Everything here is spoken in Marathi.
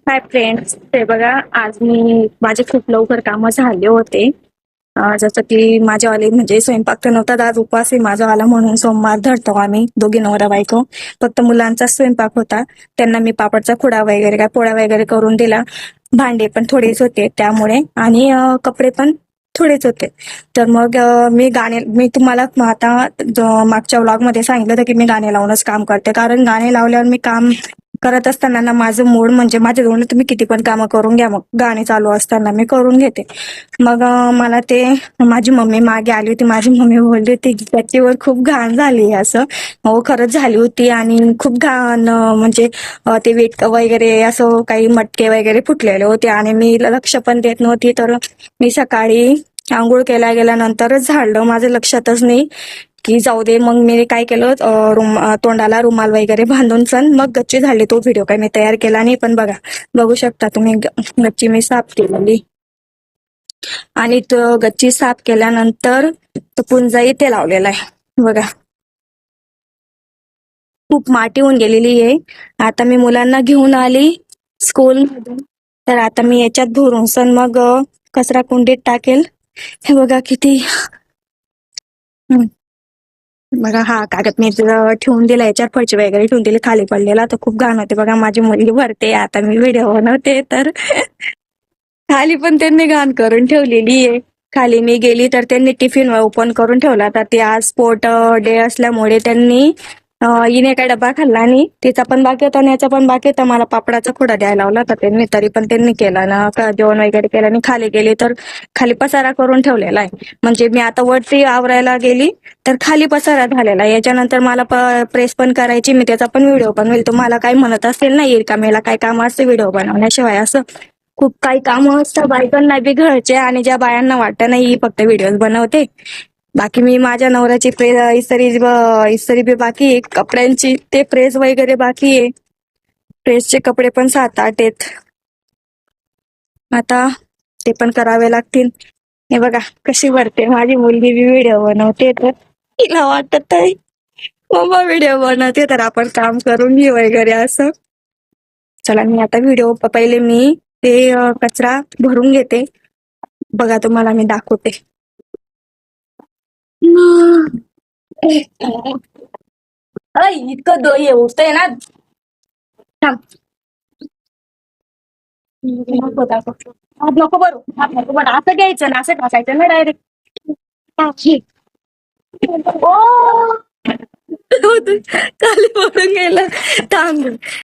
हाय फ्रेंड्स, ते बघा आज माझे खूप लवकर कामं झाले होते. जसं की माझ्यावाले म्हणजे स्वयंपाक तर नव्हता, आज उपवास आहे माझावाला म्हणून सोमवार धरतो आम्ही दोघी नवरा बायको. फक्त मुलांचा स्वयंपाक होता. त्यांना मी पापडचा खुडा वगैरे काय पोळ्या वगैरे करून दिला. भांडे पण थोडेच होते त्यामुळे आणि कपडे पण थोडेच होते. तर मग मी तुम्हाला आता मागच्या व्लॉग मध्ये सांगितलं होतं की मी गाणे लावूनच काम करते, कारण गाणे लावल्यावर मी काम करत असताना ना माझं मूड म्हणजे माझ्या जवळ तुम्ही किती पण कामं करून घ्या, मग गाणे चालू असताना मी करून घेते. मग मला ते माझी मम्मी मागे आली होती. माझी मम्मी बोलली होती की त्याच्यावर खूप घाण झाली असं. हो, खरंच झाली होती आणि खूप घाण म्हणजे ते वेट वगैरे असं काही मटके वगैरे फुटलेले होते आणि मी लक्ष पण देत नव्हती. तर मी सकाळी आंघोळ गेल्यानंतरच झाडलं, माझं लक्षातच नाही की जाऊ दे. मग मी काय केलं, तोंडाला रुमाल वगैरे बांधून सण मग गच्ची झाडली. तो व्हिडिओ काय मी तयार केला नाही, पण बघू शकता तुम्ही गच्ची मी साफ केलेली. आणि तो गच्ची साफ केल्यानंतर तो पुंजा इथे लावलेला आहे बघा. खूप माती होऊन गेलेली आहे. आता मी मुलांना घेऊन आली स्कूल मधून, तर आता मी याच्यात भरून सण मग कचरा कुंडीत टाकेल. हे बघा किती बघा, हा कागद मी ठेवून दिला, याच्यात फळचे वगैरे ठेवून दिले, खाली पडलेला तर खूप घाण होते. बघा माझी मुलगी भरते, आता मी व्हिडिओ बनवते तर खाली पण त्यांनी घाण करून ठेवलेली आहे. खाली मी गेली तर त्यांनी टिफिन ओपन करून ठेवला, तर ते आज स्पोर्ट डे असल्यामुळे त्यांनी हिने काय डबा खाल्ला नाही, तिचा पण बाकी होता आणि याचा पण बाकी होता. मला पापडाचा खुडा द्यायला लावला होता त्यांनी, तरी पण त्यांनी केला ना, जेवण वगैरे केलं आणि खाली गेली तर खाली पसारा करून ठेवलेला आहे. म्हणजे मी आता वरती आवरायला गेली तर खाली पसारा झालेला आहे. याच्यानंतर मला प्रेस पण करायची, मी त्याचा पण व्हिडिओ बनवेल. तुम्हाला काही म्हणत असेल ना, येईल का मेला काय काम असते व्हिडिओ बनवण्याशिवाय, असं खूप काही कामं असतात बायकांना बी घरचे, आणि ज्या बायांना वाटतं नाही ही फक्त व्हिडिओज बनवते. बाकी मी माझ्या नवऱ्याची इस्त्री बी बाकी आहे, कपड्यांची ते प्रेस वगैरे बाकी आहे. प्रेसचे कपडे पण 7-8 आहेत, आता ते पण करावे लागतील. हे बघा कशी भरते माझी मुलगी बी व्हिडिओ बनवते, तर तिला वाटत आहे मम्मा व्हिडिओ बनवते तर आपण काम करून घेऊ वगैरे असं. चला, मी आता व्हिडिओ पहिले मी ते कचरा भरून घेते. बघा तुम्हाला मी दाखवते. इतकं हे होतंय ना, थांब. नको दाखव. हात नको भरू, हात नको भरू. असं घ्यायचं ना, असं टाकायचं ना डायरेक्ट. ओ खाली पडून गेलं, थांब.